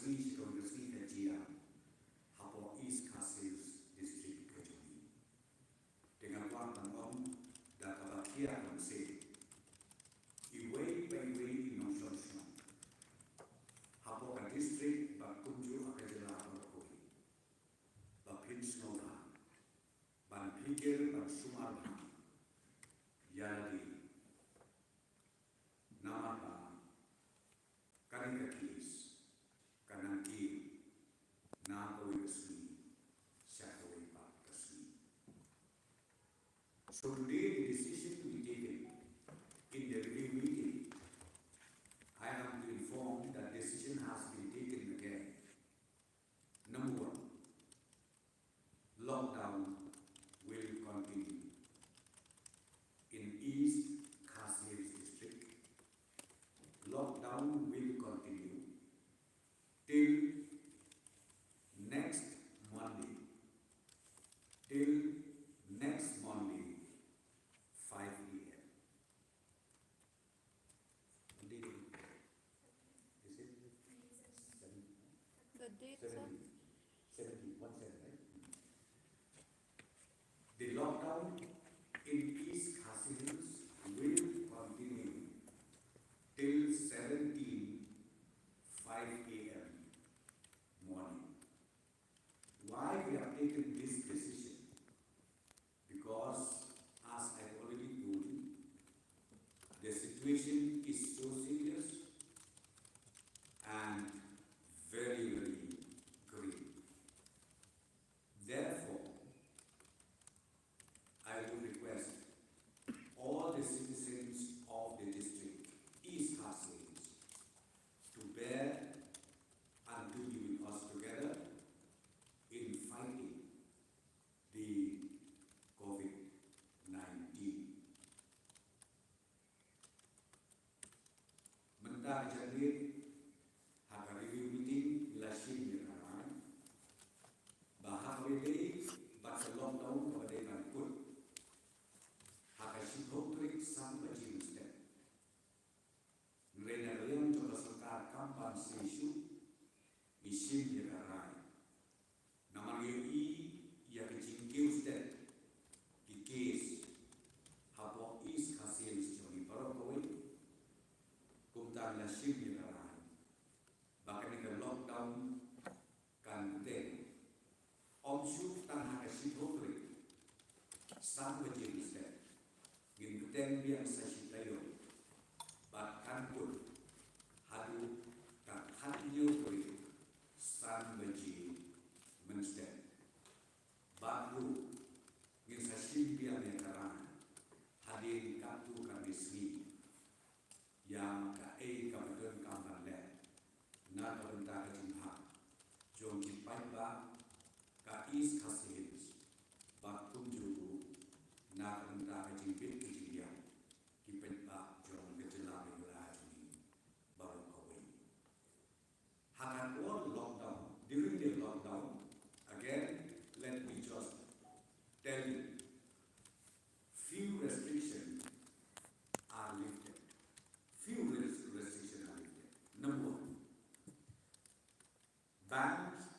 resmi Cikau resmi Kajia Hapo East Castles District Kajuni dengan Wang Tangom dan Kabakia Konsei Iway Payway Inonshonshon Hapo ka District Bakunju Akajela Bakoi Bapin Snowha Ban Pikir Ban Sumarha Yaladi Namapa Karikakis Kananki Nakoi Resmi Shakaway Pak Resmi. So today the decision to be taken in the review meeting, I am to inform that decision has been taken again. Number one, lockdown will continue in East Kashmir district. Lockdown will continue till next Monday. Till next Monday, 5 p.m. Is it? The date, 17, 17, 1 second, right? The lockdown in East Kashmir will continue till 17, 5 a.m. morning. Why we have taken this decision? Because, as I already told you, the situation is so serious and very, very grave. Therefore, I would request all the citizens of the district, East Kashmir, to bear and to be with us together in fighting the COVID-19. Mentah jadi hak review meeting lasin di kanan. Bahag wili baca lockdown kepada ikan pun. Hak sibuk sampai jimusnya. Ngerena coba serta kampan sesu isim di kanan. Nama UI ya kecingkiu sudah di case Hapo East Kashmir Joni Parokoi kumta lasim di kanan. Bahkan di lockdown kan ten omsu tanah sibuk sampai jimusnya. Gin keteng biang sasitayo bahkan pun hadu tak hadnyo koi san beji menster baru gin sasim biang yang hadir kartu kamismi yang kae kabadan kambanle na kabanta kajimha jom kipai ba ka East Kashmir bakum jugu na kabanta kajimpit kijiya kipai ba jom kejela begala baru kawin hakan all lockdown during the lockdown again let me just tell you few restrictions are lifted. Few restrictions are lifted. Number one, banks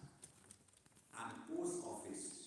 and post office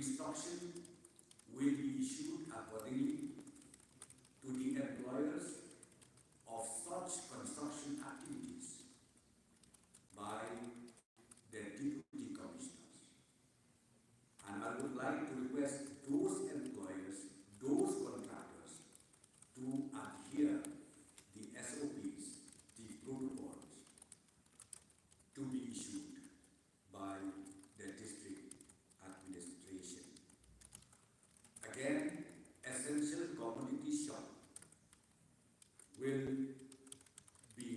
instruction will be issued accordingly to the employers of such construction activities by their deputy commissioners. And I would like to request those employers, those contractors, to adhere the SOPs, the protocols, to be issued by the district administration. Again, essential commodity shop will be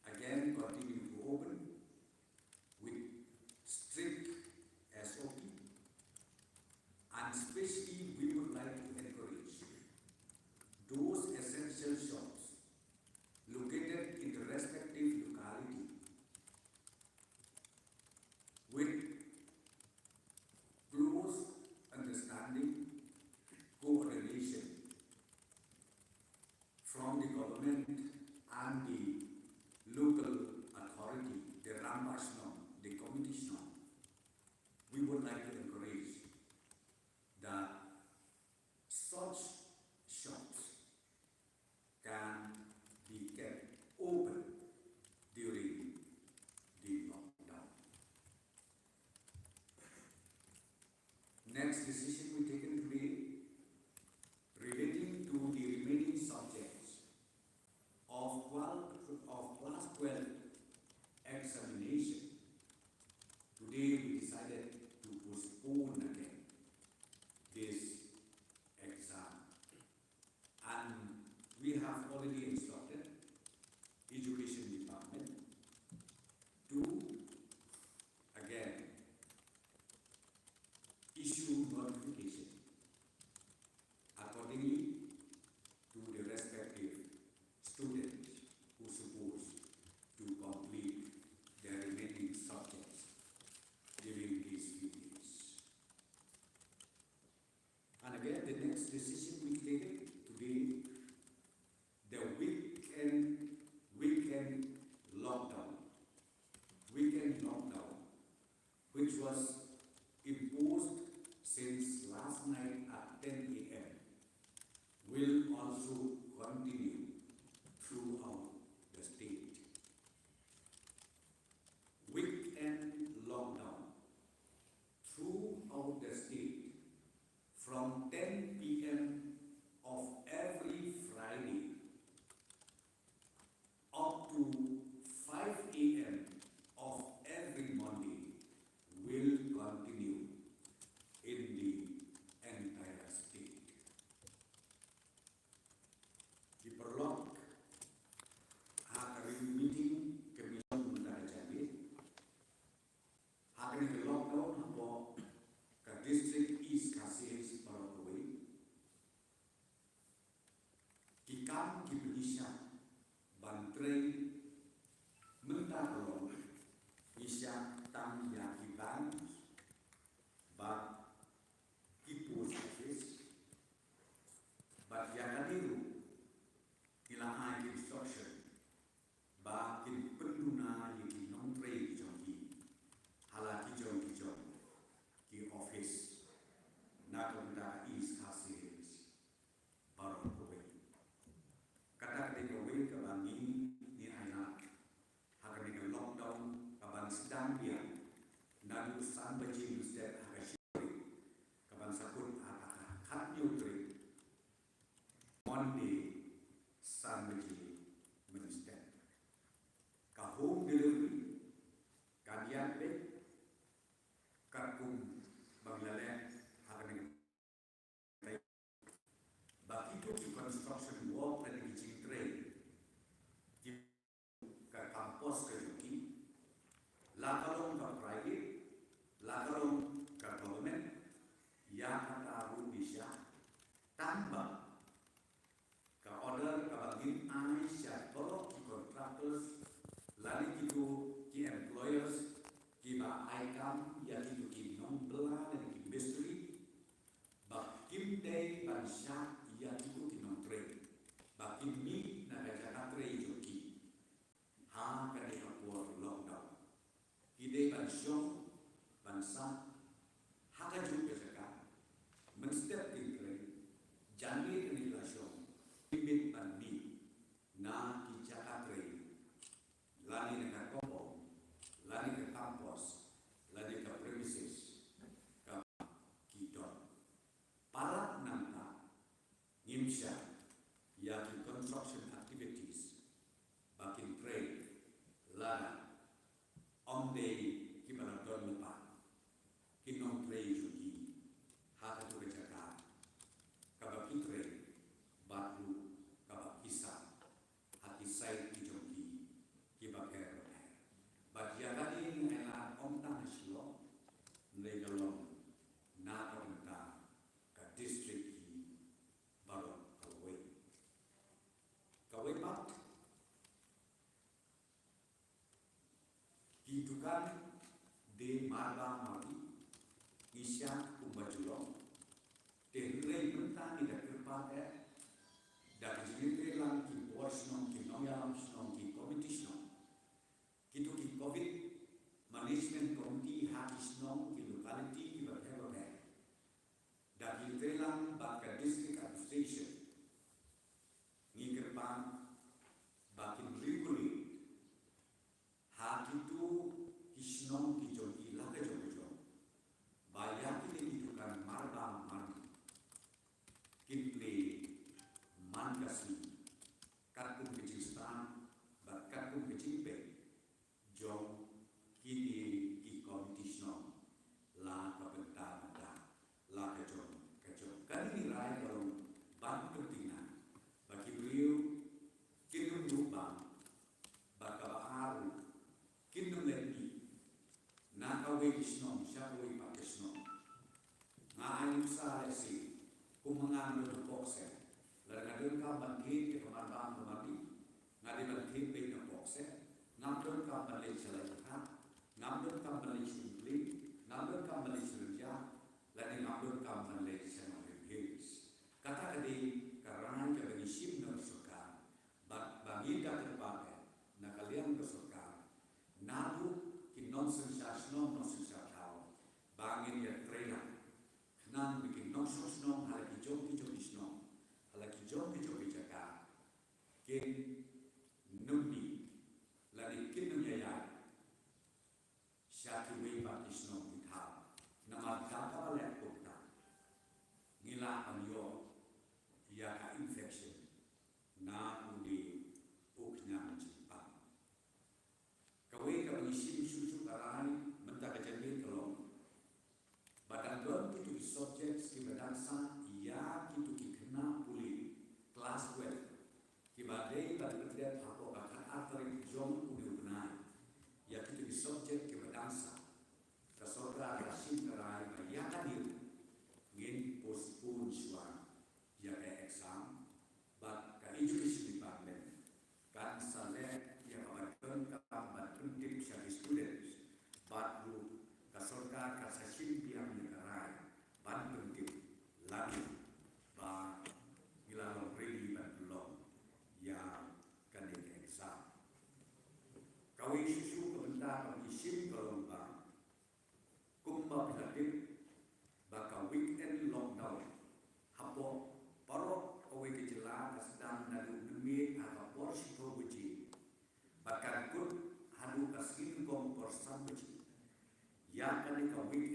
again continuing to open with strict SOP, and especially we would like to encourage those essential shops located in the respective locality with close understanding, coordination from the government and the local authority, the Rambashno, the Committee. We would like to encourage that such shops can be kept open during the lockdown. Next decision we taken today relating to the remaining subjects of class 12 examination. Today we decided to postpone again this exam, and we have already instructed Education Department to again issue notification accordingly to the respective students who supposed to complete their remaining subjects during these few days. And again, the next decision we taken today, the weekend lockdown, which was imposed since last night at 10 a.m., will also continue throughout the state. Weekend lockdown throughout the state from 10 p.m. of every Friday up to 5 a.m. of every Monday will continue in the entire state. The Perlok had a meeting commission Mundara Jambi, having a lockdown for the district East Cassius Parokaway. Kikam Kipulisha Bantray Muntarong Isha Tam Yakiban but Kipu's office but Yakadiru Ilahan instruction ba kin penduna yaki nombre jongi halaki jongi ki office nakamda East Cassius Parokaway. Kata ketika wei kebangi ni anak hakani lockdown kaban sedang dia dan usan bajing setiap hakasyuri kaban sakun hak nyutri Monday san bajing menstep ka home delivery kadian pe kakum banglale hakani Bakitu ki construction work dan teaching trade ke kampus ke Juki, lakalong ke private, lakalong ke government, yang katahu bisa tambah ke order ke bagin Aisyah kalau ki contractors, lagi kitu ki employers, ki ba ICAM, yang kitu ki nombela dan ki industry, bakim day bansya yang kitu ki non-trade, bakim ni na kajaka trade Juki. Ha kadi hapur lockdown. Ide bansyong bansa haka juga Demak, Kidukan de Marba Mari, Isya Kumbajulong, Tehlai Mentang di depan dan jadi lang ki bos nong ki noyam nong ki komite nong kitu ki covid management committee hakis nong ki locality ki berhebab dan jadi lang baka district administration ni kerpan bakin regulate hakitu hisnong ki jogi laga jogi bayaki ni kidukan marba mari kiple Mankasi, Kakum Kecil but Kakum Kecil Jom Kini Ki Competition La Kapenta La Kajom Kani Rai Kalau Bantu Tina Baki Beliau Kinum Lubang Bakaba Aru Kinum Lepi Nakawe Kisnom Syakwe Pakisnom Ngaayum Sa Lesi Kumangan Lutu Pokse Lalu kau bangkit ke kemarbang kemari, ngadi bangkit baik nak bokse, namun kau balik selesai, namun kau balik simply, namun kau balik selesai, lalu namun kau balik selesai hills. Kata kadi kerana kita bagi sim dan suka, bagi dah terpakai, nak kalian bersuka, nabu ki nonsense kau, bangin ya trailer, nan bikin nonsense hal ki jom isnom. Lagi jom bicara ken numbi lagi ken numyaya syaki wei patisno kita nama kata balik kota ngila anyo ya ka infection na udi uknya Jepang kawai ka mengisi susu karai mentah kejadian kalau badan don itu subjek di badansa ya itu kena pulih kelas 12 kibadai pada kerja apa akan antara jom udah benar ya itu subjek ke badansa kesotra rasim kerai ya hadir ngin postpone suara ya ke exam but ke education department kan sale ya kabarkan kabarkan tim syari students but lu kesotra kasasim yang kerai bantu tim lagi ba gilang ready dan belum yang kandung exam kawin susu kebentar bagi sim gelombang kumba pilatif baka weekend lockdown hapo parok awe kejelang sedang dalu demi atau porsi probuji bahkan pun hadu kaskin kom porsan buji yang kandung weekend